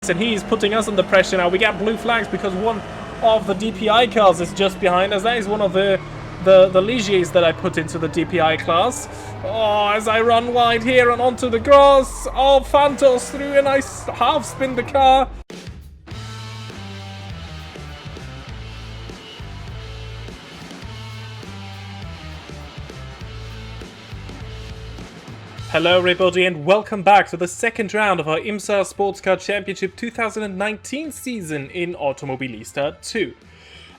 and he's putting us under pressure now. We get blue flags because one of the DPI cars is just behind us. That is one of the Ligiers that I put into the DPI class. Oh, as I run wide here and onto the grass. Oh, Phantos through and I half spin the car. Hello everybody and welcome back to the second round of our IMSA SportsCar Championship 2019 season in Automobilista 2.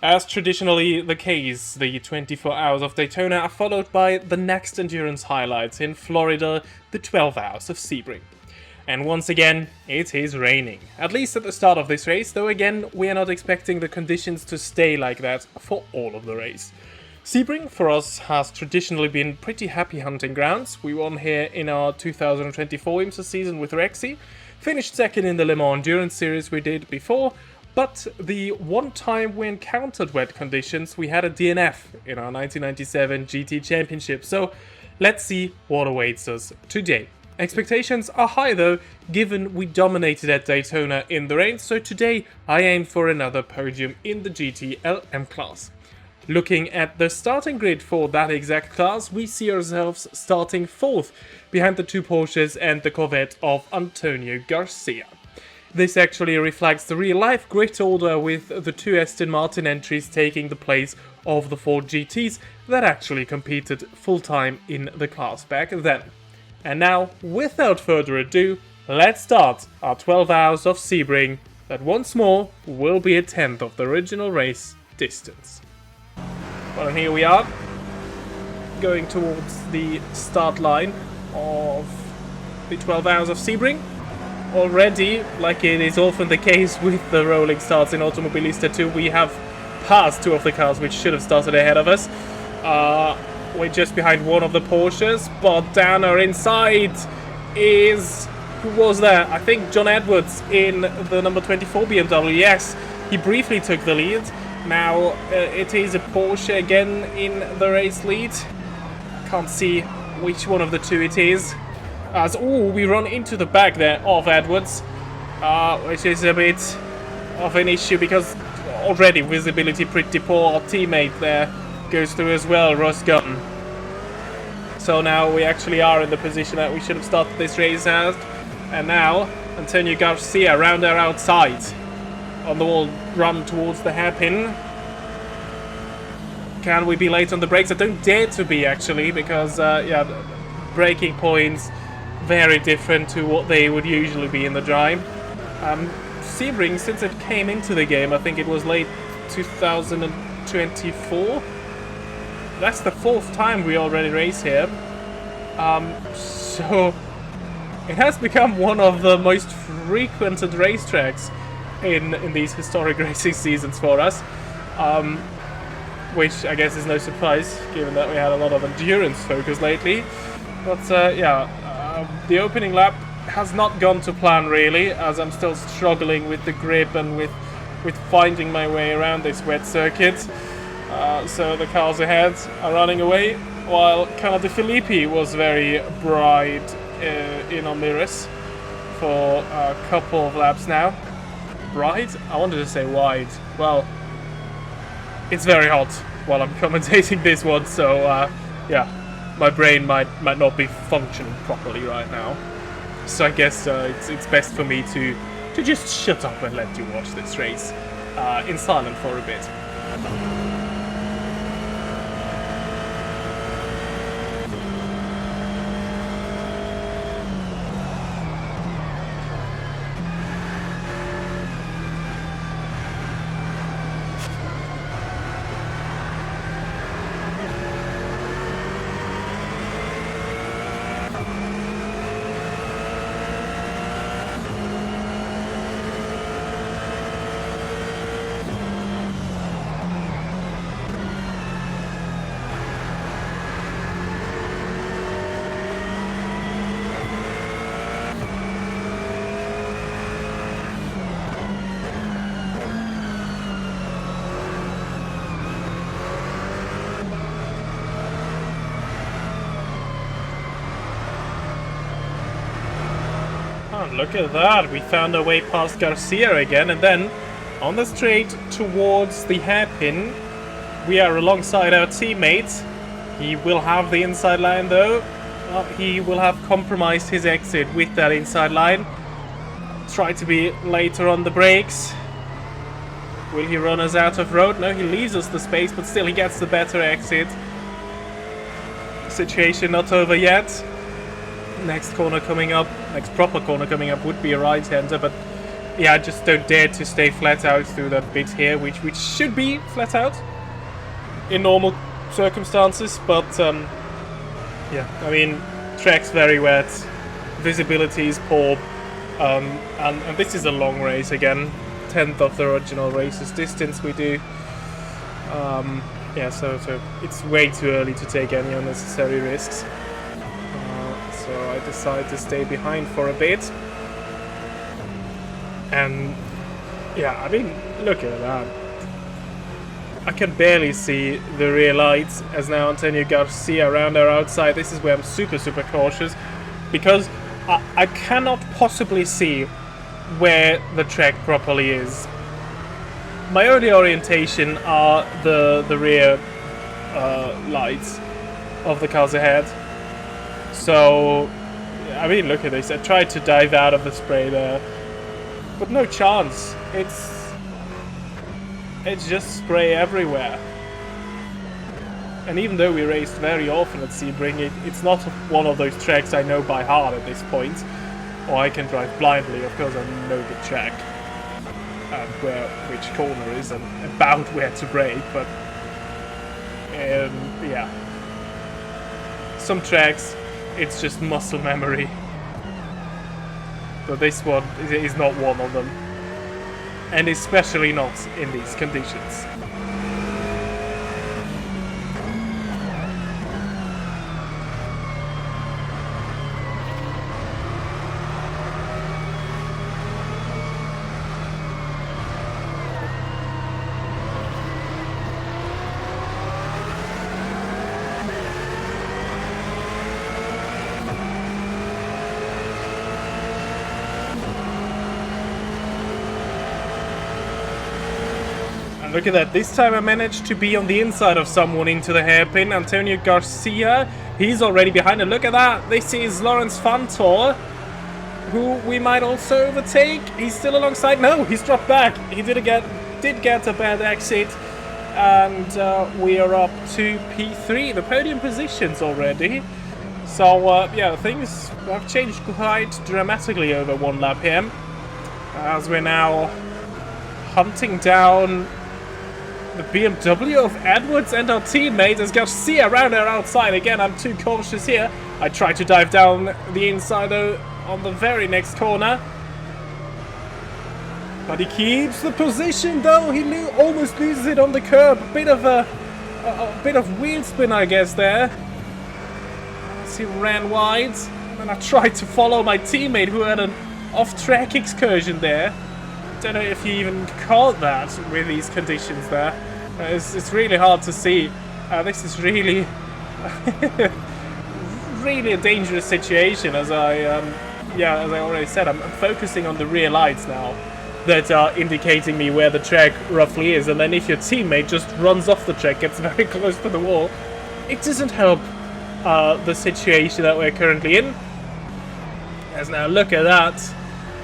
As traditionally the case, the 24 hours of Daytona are followed by the next endurance highlights in Florida, the 12 hours of Sebring. And once again, it is raining. At least at the start of this race, though again, we are not expecting the conditions to stay like that for all of the race. Sebring, for us, has traditionally been pretty happy hunting grounds. We won here in our 2024 IMSA season with Rexy, finished second in the Le Mans Endurance Series we did before, but the one time we encountered wet conditions, we had a DNF in our 1997 GT Championship, so let's see what awaits us today. Expectations are high though, given we dominated at Daytona in the rain, so today I aim for another podium in the GT LM class. Looking at the starting grid for that exact class, we see ourselves starting 4th, behind the two Porsches and the Corvette of Antonio Garcia. This actually reflects the real-life grid order, with the two Aston Martin entries taking the place of the 4 GTs that actually competed full-time in the class back then. And now, without further ado, let's start our 12 hours of Sebring that once more will be a tenth of the original race distance. Well, and here we are, going towards the start line of the 12 hours of Sebring. Already, like it is often the case with the rolling starts in Automobilista 2, we have passed two of the cars which should have started ahead of us. We're just behind one of the Porsches, but down our inside is... who was that? I think John Edwards in the number 24 BMW. Yes, he briefly took the lead. Now it is a Porsche again in the race lead. Can't see which one of the two it is. As we run into the back there of Edwards, which is a bit of an issue because already visibility pretty poor. Our teammate there goes through as well, Ross Gunn. So now we actually are in the position that we should have started this race at. And now Antonio Garcia around our outside. On the wall, run towards the hairpin. Can we be late on the brakes? I don't dare to be, actually, because yeah, braking points very different to what they would usually be in the drive. Sebring, since it came into the game, I think it was late 2024. That's the 4th time we already race here. So it has become one of the most frequented racetracks in these historic racing seasons for us, which I guess is no surprise given that we had a lot of endurance focus lately. But yeah, the opening lap has not gone to plan really, as I'm still struggling with the grip and with finding my way around this wet circuit. So the cars ahead are running away, while Canada Filippi was very bright in our mirrors for a couple of laps now. Bright? I wanted to say wide. Well, it's very hot while I'm commentating this one, so yeah, my brain might not be functioning properly right now. So I guess it's best for me to just shut up and let you watch this race in silence for a bit. And look at that, we found our way past Garcia again, and then on the straight towards the hairpin, we are alongside our teammate. He will have the inside line though. He will have compromised his exit with that inside line. Try to be later on the brakes. Will he run us out of road? No, he leaves us the space, but still he gets the better exit. Situation not over yet. Next corner coming up, next proper corner coming up would be a right-hander, but yeah, I just don't dare to stay flat out through that bit here, which should be flat out in normal circumstances, but yeah, I mean, track's very wet, visibility is poor, and this is a long race again, 10th of the original race's distance we do. Yeah, so it's way too early to take any unnecessary risks. So I decide to stay behind for a bit. And yeah, I mean, look at that. I can barely see the rear lights as now Antonio Garcia around our outside. This is where I'm super cautious, because I cannot possibly see where the track properly is. My only orientation are the rear lights of the cars ahead. So, I mean, look at this. I tried to dive out of the spray there, but no chance. It's just spray everywhere. And even though we raced very often at Sebring, it's not one of those tracks I know by heart at this point. Or I can drive blindly. Of course, I know the track and which corner is and about where to brake, but yeah. Some tracks, it's just muscle memory. But this one is not one of them. And especially not in these conditions. Look at that, this time I managed to be on the inside of someone into the hairpin. Antonio Garcia, he's already behind, and look at that, this is Lawrence Fantor, who we might also overtake. He's still alongside, no, he's dropped back. He did get a bad exit, and we are up to P3, the podium positions already. So yeah, things have changed quite dramatically over one lap here, as we're now hunting down the BMW of Edwards and our teammate as Garcia around our outside. Again, I'm too cautious here. I try to dive down the inside though on the very next corner. But he keeps the position though. He almost loses it on the curb. A bit of wheel spin, I guess, there. As he ran wide. And I tried to follow my teammate who had an off-track excursion there. Don't know if he even caught that with these conditions there. It's really hard to see. This is really really a dangerous situation, as I already said. I'm focusing on the rear lights now that are indicating me where the track roughly is, and then if your teammate just runs off the track, gets very close to the wall, it doesn't help the situation that we're currently in. As now, look at that.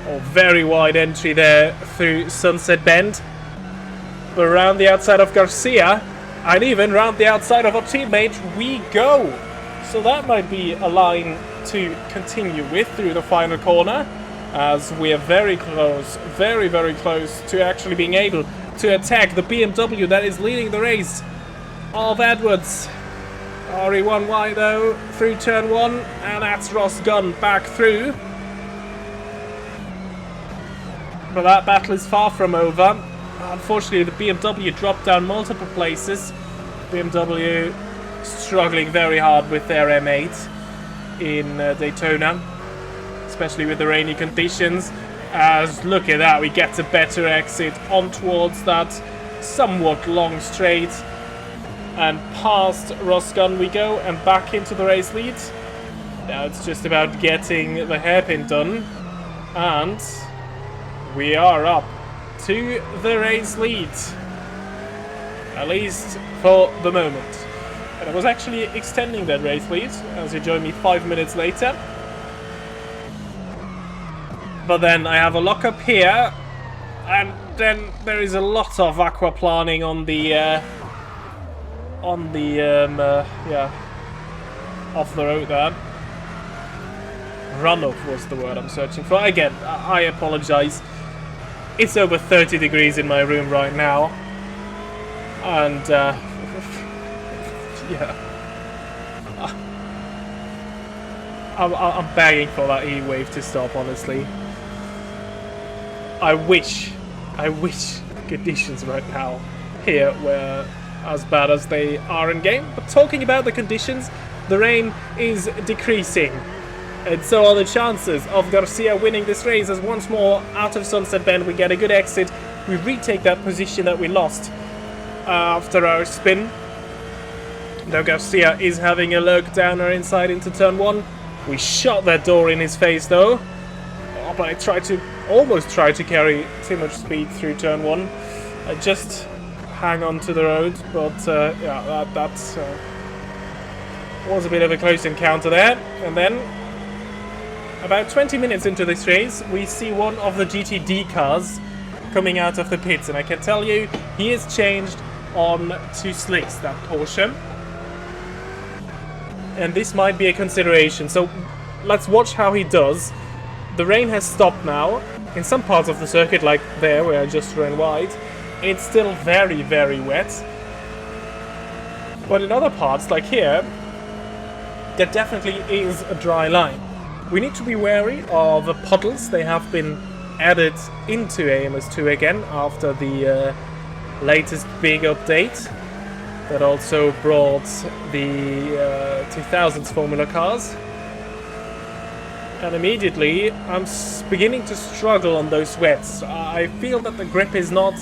Oh, very wide entry there through Sunset Bend. But around the outside of Garcia, and even round the outside of our teammate, we go. So that might be a line to continue with through the final corner, as we are very close, very close to actually being able to attack the BMW that is leading the race of Edwards. RE1 wide though, through turn 1, and that's Ross Gunn back through. But that battle is far from over. Unfortunately, the BMW dropped down multiple places. BMW struggling very hard with their M8 in Daytona, especially with the rainy conditions. As look at that, we get a better exit on towards that somewhat long straight, and past Ross Gunn we go, and back into the race lead. Now it's just about getting the hairpin done. And we are up to the race lead. At least for the moment. And I was actually extending that race lead as he joined me 5 minutes later. But then I have a lockup here. And then there is a lot of aquaplaning on the off the road there. Runoff was the word I'm searching for. Again, I apologize. It's over 30 degrees in my room right now. And, yeah. I'm begging for that heat wave to stop, honestly. I wish conditions right now here were as bad as they are in game. But talking about the conditions, the rain is decreasing. And so are the chances of Garcia winning this race, as once more out of Sunset Bend we get a good exit. We retake that position that we lost after our spin. Though Garcia is having a look down our inside into turn 1. We shot that door in his face though. Oh, but I almost tried to carry too much speed through turn 1. I just hang on to the road, but yeah, that was a bit of a close encounter there. And then, about 20 minutes into this race, we see one of the GTD cars coming out of the pits, and I can tell you, he is changed on to slicks, that Porsche. And this might be a consideration, so let's watch how he does. The rain has stopped now. In some parts of the circuit, like there, where I just ran wide, it's still very, very wet. But in other parts, like here, there definitely is a dry line. We need to be wary of the puddles. They have been added into AMS2 again after the latest big update that also brought the 2000s Formula cars. And immediately I'm beginning to struggle on those wets. I feel that the grip is not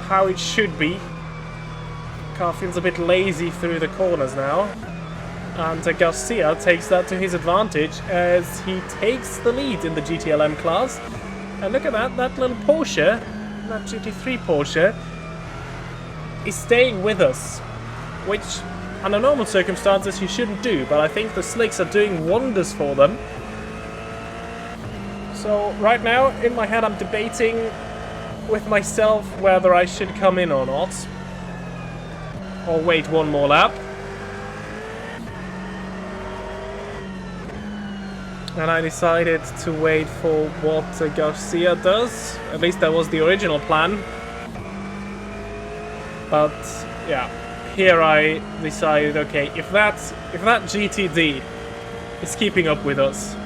how it should be. The car feels a bit lazy through the corners now. And Garcia takes that to his advantage as he takes the lead in the GTLM class. And look at that little Porsche, that GT3 Porsche, is staying with us. Which, under normal circumstances, you shouldn't do. But I think the slicks are doing wonders for them. So, right now, in my head, I'm debating with myself whether I should come in or not. Or wait one more lap. And I decided to wait for what Garcia does. At least that was the original plan. But yeah, here I decided, okay, if that GTD is keeping up with us,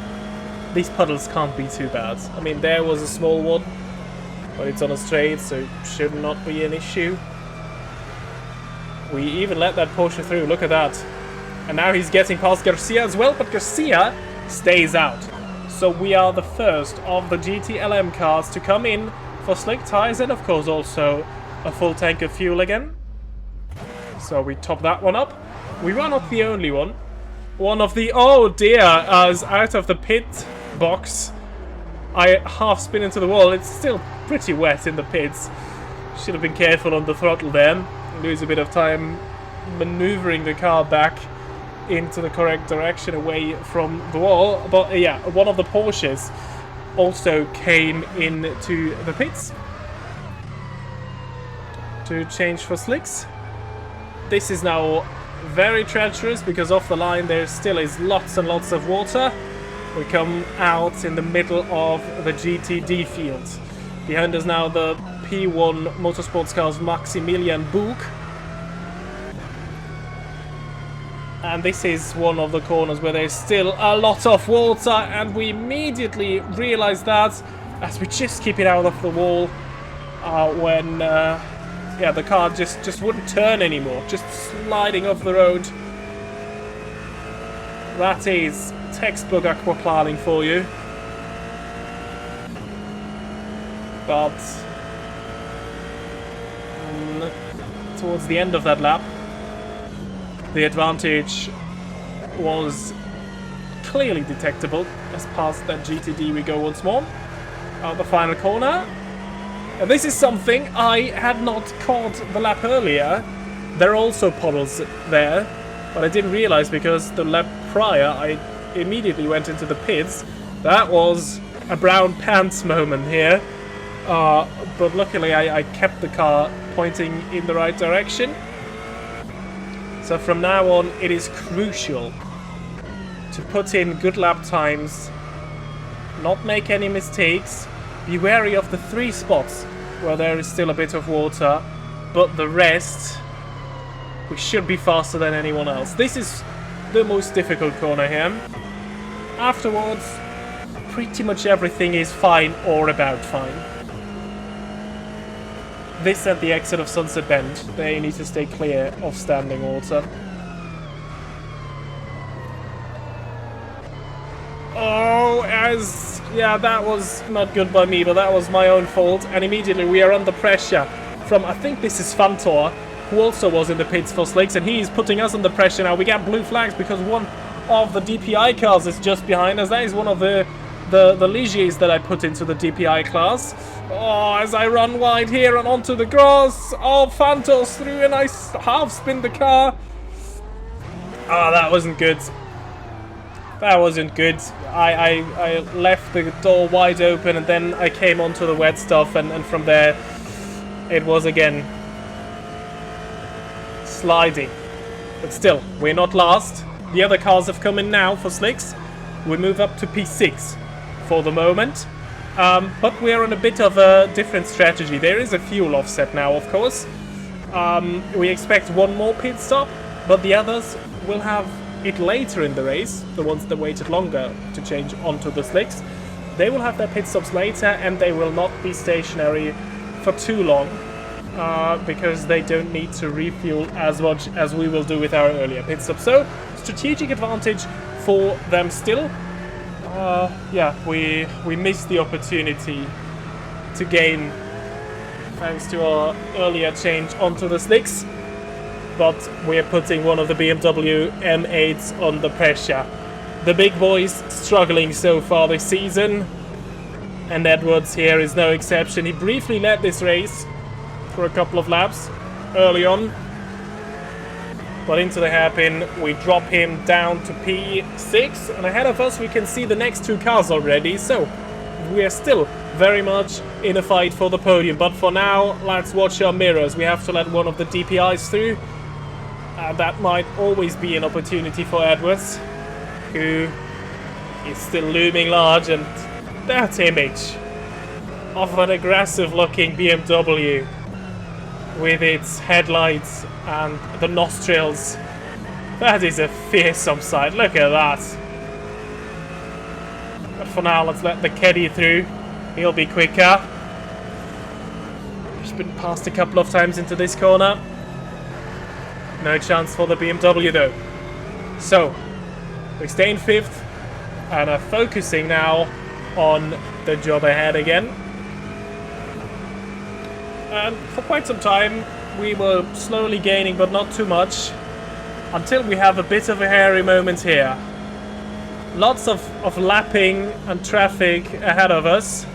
these puddles can't be too bad. I mean, there was a small one, but it's on a straight, so it should not be an issue. We even let that Porsche through, look at that. And now he's getting past Garcia as well, but Garcia stays out. So we are the first of the GTLM cars to come in for slick tires and of course also a full tank of fuel again. So we top that one up. We were not the only one. One of the, oh dear, is out of the pit box. I half spin into the wall. It's still pretty wet in the pits. Should have been careful on the throttle then. Lose a bit of time maneuvering the car back into the correct direction away from the wall. But yeah, one of the Porsches also came into the pits to change for slicks. This is now very treacherous because off the line there still is lots and lots of water. We come out in the middle of the GTD field. Behind us now the P1 Motorsports Cars Maximilian Bug. And this is one of the corners where there's still a lot of water, and we immediately realize that as we just keep it out of the wall when yeah, the car just wouldn't turn anymore, just sliding off the road. That is textbook aquaplaning for you. But towards the end of that lap, the advantage was clearly detectable. As past that GTD we go once more. Out the final corner. And this is something I had not caught the lap earlier. There are also puddles there, but I didn't realize because the lap prior I immediately went into the pits. That was a brown pants moment here. But luckily I kept the car pointing in the right direction. So from now on it is crucial to put in good lap times, not make any mistakes, be wary of the 3 spots where there is still a bit of water, but the rest we should be faster than anyone else. This is the most difficult corner here. Afterwards, pretty much everything is fine or about fine. This at the exit of Sunset Bend, they need to stay clear of standing water. Oh, yeah, that was not good by me, but that was my own fault. And immediately we are under pressure from, I think this is Fantor, who also was in the pits for slicks, and he's putting us under pressure now. We got blue flags because one of the DPI cars is just behind us. That is one of the Ligiers that I put into the DPI class. Oh, as I run wide here and onto the grass. Oh, Fantor's through and I half spin the car. Oh, that wasn't good. That wasn't good. I left the door wide open and then I came onto the wet stuff and from there it was again sliding. But still, we're not last. The other cars have come in now for slicks. We move up to P6 for the moment. But we're on a bit of a different strategy. There is a fuel offset now, of course. We expect one more pit stop, but the others will have it later in the race. The ones that waited longer to change onto the slicks, they will have their pit stops later and they will not be stationary for too long. Because they don't need to refuel as much as we will do with our earlier pit stop. So, strategic advantage for them still. Yeah, we missed the opportunity to gain thanks to our earlier change onto the slicks. But we're putting one of the BMW M8s under pressure. The big boys struggling so far this season. And Edwards here is no exception. He briefly led this race for a couple of laps early on, but into the hairpin we drop him down to P6, and ahead of us we can see the next 2 cars already, so we are still very much in a fight for the podium. But for now, let's watch our mirrors. We have to let one of the DPIs through, and that might always be an opportunity for Edwards, who is still looming large. And that image of an aggressive looking BMW with its headlights and the nostrils, that is a fearsome sight. Look at that. But for now, let's let the caddy through. He'll be quicker. He's been passed a couple of times into this corner. No chance for the BMW though. So, we stay in 5th and are focusing now on the job ahead again. And for quite some time we were slowly gaining, but not too much, until we have a bit of a hairy moment here. Lots of lapping and traffic ahead of us,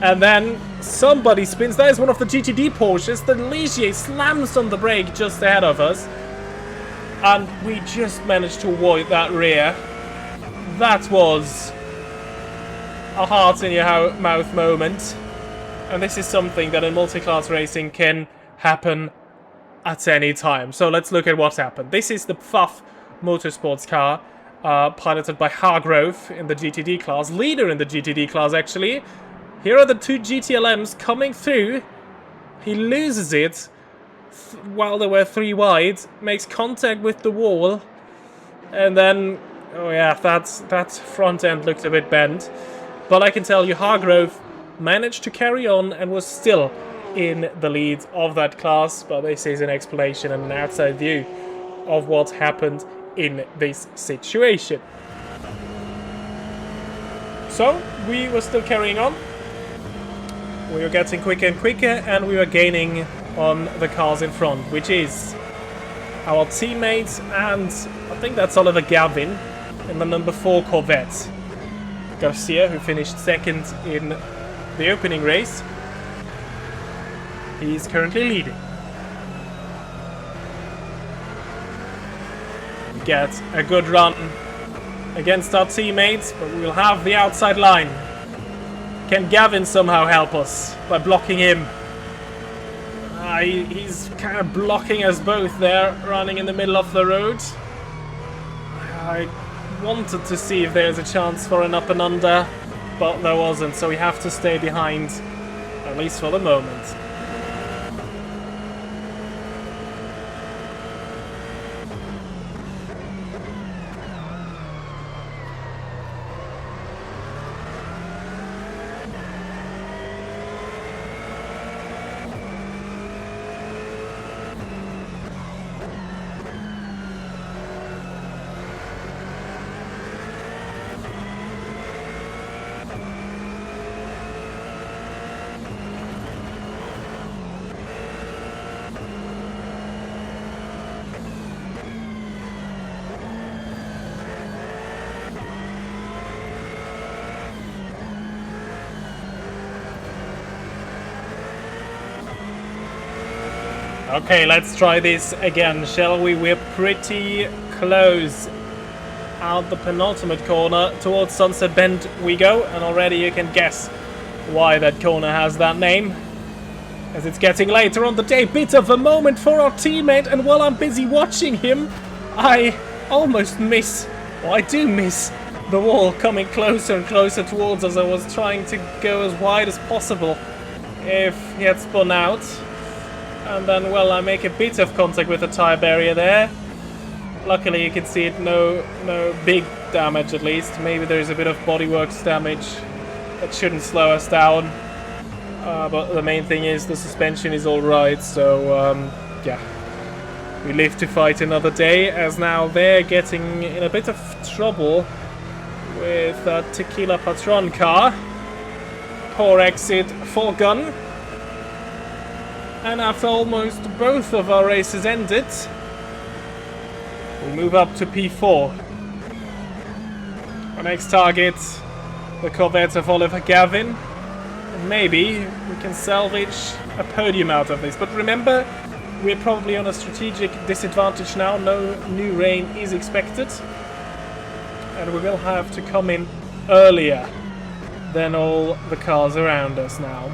and then somebody spins. That is one of the GTD Porsches. The Ligier slams on the brake just ahead of us, and we just managed to avoid that rear. That was a heart in your mouth moment. And this is something that in multi-class racing can happen at any time. So let's look at what's happened. This is the Pfaff Motorsports car, piloted by Hargrove in the GTD class. Leader in the GTD class, actually. Here are the 2 GTLMs coming through. He loses it while there were 3 wide. Makes contact with the wall. And then, oh yeah, that front end looked a bit bent. But I can tell you, Hargrove managed to carry on and was still in the lead of that class. But this is an explanation and an outside view of what happened in this situation. So we were still carrying on. We were getting quicker and quicker, and we were gaining on the cars in front, which is our teammates, and I think that's Oliver Gavin, in the number 4 Corvette. Garcia, who finished second in the opening race, he's currently leading. We get a good run against our teammates, but we'll have the outside line. Can Gavin somehow help us by blocking him? He's kind of blocking us both there, running in the middle of the road. I wanted to see if there's a chance for an up and under, but there wasn't, so we have to stay behind, at least for the moment. Okay, let's try this again, shall we? We're pretty close. Out the penultimate corner towards Sunset Bend we go, and already you can guess why that corner has that name. As it's getting later on the day, bit of a moment for our teammate, and while I'm busy watching him, I almost miss, or I do miss, the wall coming closer and closer towards us. I was trying to go as wide as possible if he had spun out. And then, well, I make a bit of contact with the tire barrier there. Luckily, you can see it, no big damage at least. Maybe there's a bit of bodyworks damage that shouldn't slow us down. But the main thing is the suspension is alright, so yeah. We live to fight another day, as now they're getting in a bit of trouble with that Tequila Patron car. Poor exit for Gun. And after almost both of our races ended, we move up to P4. Our next target, the Corvette of Oliver Gavin. And maybe we can salvage a podium out of this. But remember, we're probably on a strategic disadvantage now. No new rain is expected. And we will have to come in earlier than all the cars around us now.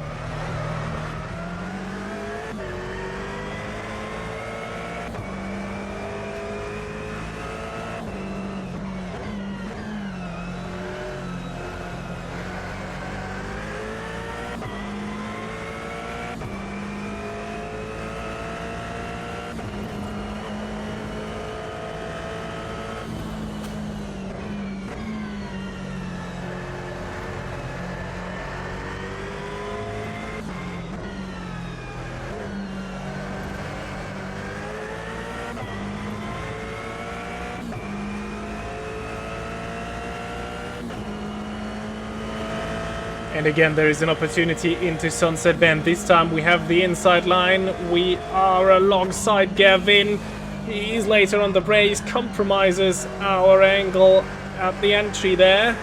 And again, there is an opportunity into Sunset Bend. This time we have the inside line. We are alongside Gavin. He's later on the brakes, compromises our angle at the entry there.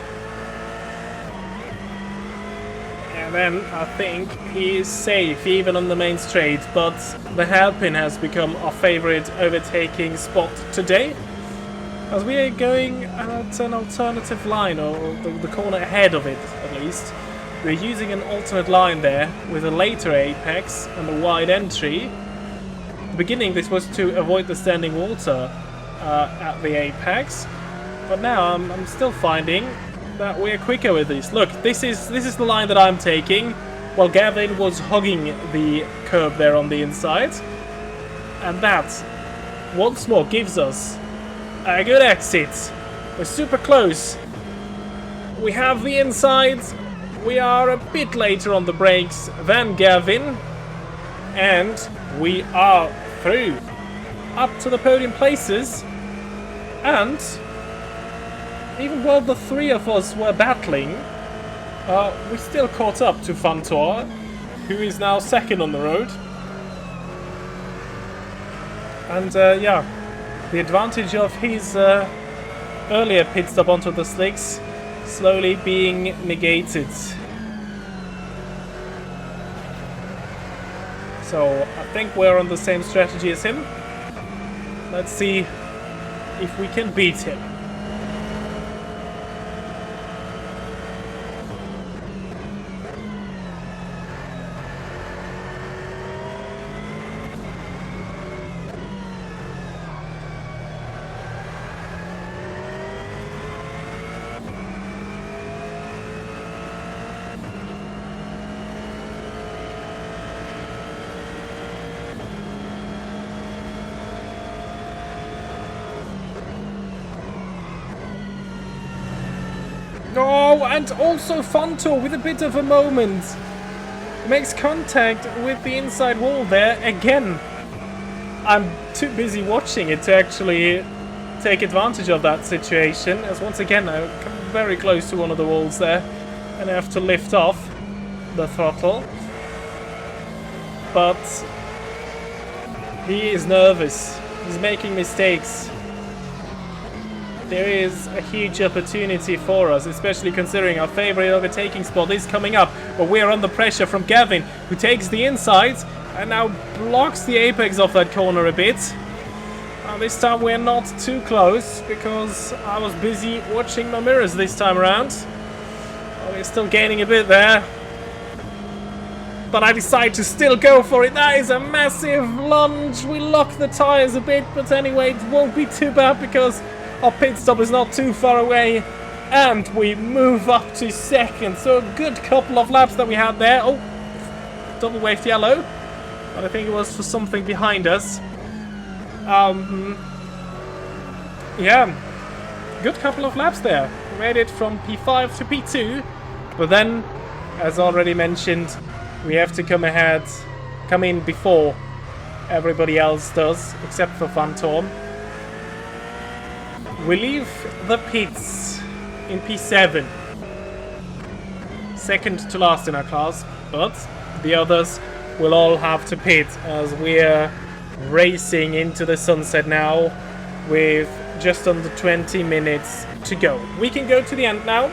And then I think he is safe, even on the main straight. But the hairpin has become our favorite overtaking spot today, as we are going at an alternative line, or the corner ahead of it at least. We're using an alternate line there with a later apex and a wide entry. At the beginning this was to avoid the standing water at the apex, but now I'm still finding that we're quicker with this. Look, this is the line that I'm taking, while Gavin was hugging the curb there on the inside. And that once more gives us a good exit. We're super close. We have the inside. We are a bit later on the brakes than Gavin, and we are through up to the podium places. And even while the three of us were battling, we still caught up to Fantor, who is now second on the road. And yeah, the advantage of his earlier pit stop onto the slicks slowly being negated. So I think we're on the same strategy as him. Let's see if we can beat him. Oh, and also Fanto with a bit of a moment. Makes contact with the inside wall there again. I'm too busy watching it to actually take advantage of that situation, as once again I come very close to one of the walls there and I have to lift off the throttle. But he is nervous. He's making mistakes. There is a huge opportunity for us, especially considering our favorite overtaking spot is coming up. But we're under pressure from Gavin, who takes the inside and now blocks the apex of that corner a bit. This time we're not too close because I was busy watching my mirrors this time around. We're still gaining a bit there. But I decide to still go for it. That is a massive lunge. We lock the tires a bit, but anyway, it won't be too bad because our pit stop is not too far away, and we move up to second. So a good couple of laps that we had there. Oh, double waved yellow, but I think it was for something behind us. Yeah, good couple of laps there. We made it from P5 to P2, but then, as already mentioned, we have to come in before everybody else does, except for Phantom. We leave the pits in P7, second to last in our class, but the others will all have to pit as we're racing into the sunset now with just under 20 minutes to go. We can go to the end now,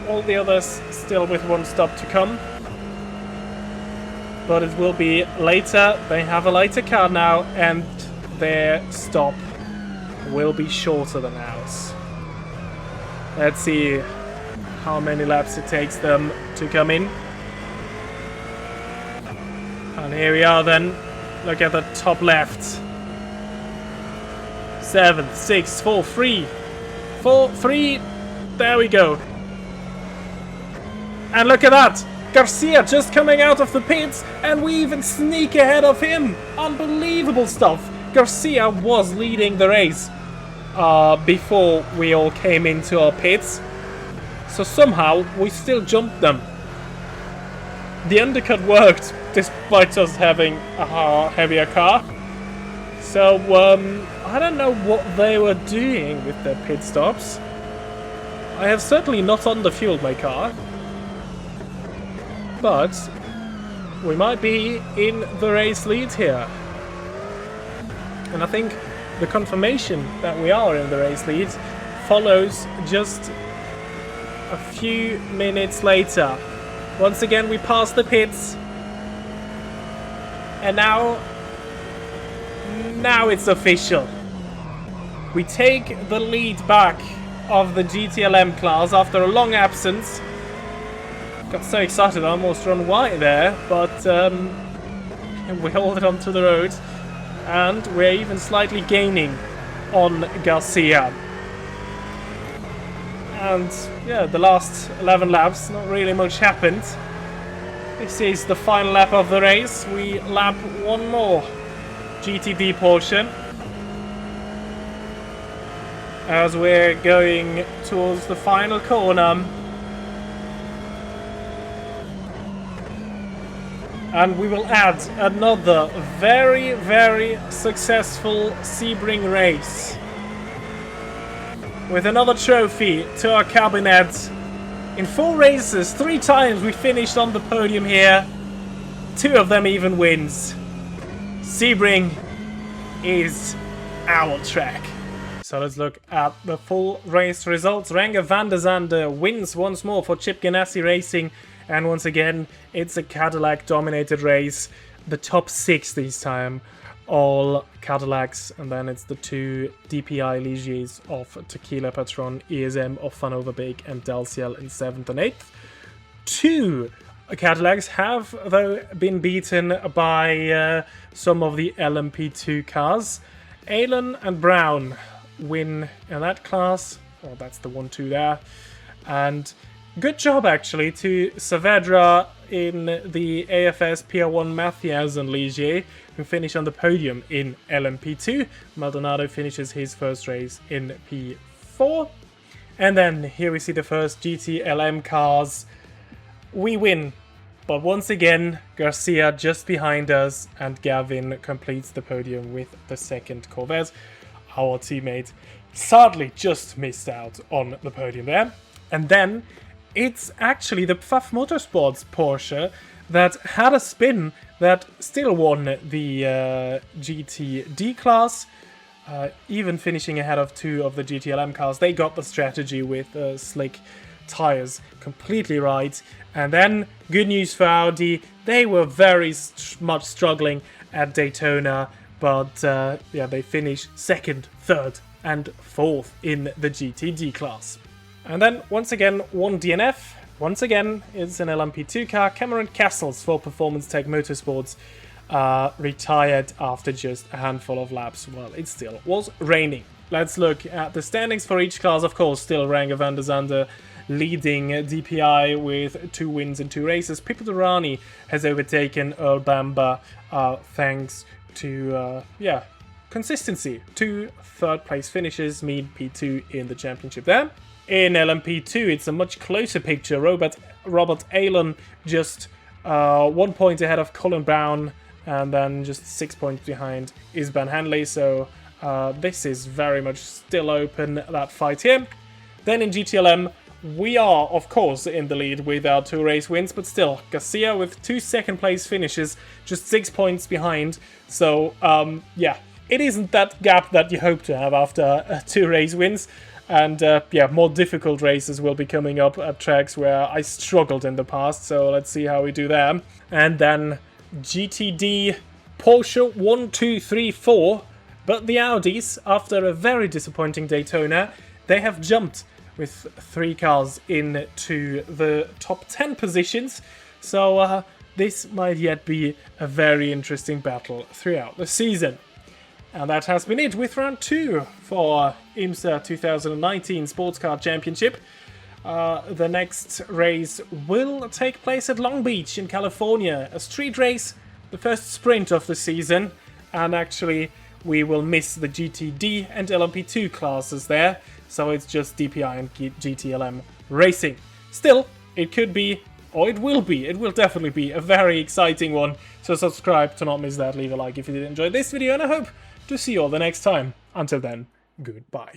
all the others still with one stop to come, but it will be later. They have a lighter car now and their stop will be shorter than ours. Let's see how many laps it takes them to come in. And here we are then. Look at the top left. 7, 6, 4, 3. 4, 3. There we go. And look at that. Garcia just coming out of the pits and we even sneak ahead of him. Unbelievable stuff. Garcia was leading the race before we all came into our pits, so somehow we still jumped them. The undercut worked despite us having a heavier car, so I don't know what they were doing with their pit stops. I have certainly not underfueled my car, but we might be in the race lead here. And I think the confirmation that we are in the race lead follows just a few minutes later. Once again, we pass the pits. And now it's official. We take the lead back of the GTLM class after a long absence. Got so excited I almost run wide there, but we hold it onto the road. And we're even slightly gaining on Garcia. And yeah, the last 11 laps, not really much happened. This is the final lap of the race. We lap one more GTD portion as we're going towards the final corner. And we will add another very, very successful Sebring race with another trophy to our cabinet. In 4 races, 3 times we finished on the podium here. 2 of them even wins. Sebring is our track. So let's look at the full race results. Renger van der Zande wins once more for Chip Ganassi Racing. And once again, it's a Cadillac-dominated race. The top 6 this time, all Cadillacs. And then it's the 2 DPI Ligiers of Tequila Patron, ESM of Vanover Beek, and Dalciel in 7th and 8th. 2 Cadillacs have, though, been beaten by some of the LMP2 cars. Allen and Brown win in that class. Well, that's the 1-2 there. And good job, actually, to Saavedra in the AFS PR1 Mathiasen Ligier, who finished on the podium in LMP2. Maldonado finishes his first race in P4. And then here we see the first GTLM cars. We win. But once again, Garcia just behind us, and Gavin completes the podium with the second Corvette. Our teammate sadly just missed out on the podium there. And then it's actually the Pfaff Motorsports Porsche that had a spin that still won the GTD class, even finishing ahead of 2 of the GTLM cars. They got the strategy with slick tires completely right. And then, good news for Audi, they were very much struggling at Daytona, but yeah, they finished 2nd, 3rd and 4th in the GTD class. And then, once again, one DNF. Once again, it's an LMP2 car. Cameron Castles for Performance Tech Motorsports retired after just a handful of laps. Well, it still was raining. Let's look at the standings for each class. Of course, still Renger van der Zande leading DPI with 2 wins in 2 races. Pipo Derani has overtaken Earl Bamba thanks to consistency. 2 third-place finishes mean P2 in the championship there. In LMP2, it's a much closer picture. Robert Allen just 1 point ahead of Colin Brown, and then just 6 points behind Isban Hanley. So this is very much still open, that fight here. Then in GTLM, we are, of course, in the lead with our 2 race wins, but still, Garcia with 2 second-place finishes, just 6 points behind. So, yeah, it isn't that gap that you hope to have after 2 race wins. And, yeah, more difficult races will be coming up at tracks where I struggled in the past, so let's see how we do there. And then GTD, Porsche 1, 2, 3, 4. But the Audis, after a very disappointing Daytona, they have jumped with 3 cars into the top 10 positions. So this might yet be a very interesting battle throughout the season. And that has been it with round 2 for IMSA 2019 SportsCar Championship. The next race will take place at Long Beach in California. A street race, the first sprint of the season. And actually, we will miss the GTD and LMP2 classes there. So it's just DPI and GTLM racing. Still, it could be, or it will definitely be a very exciting one. So subscribe to not miss that, leave a like if you did enjoy this video, and I hope to see you all the next time. Until then, goodbye.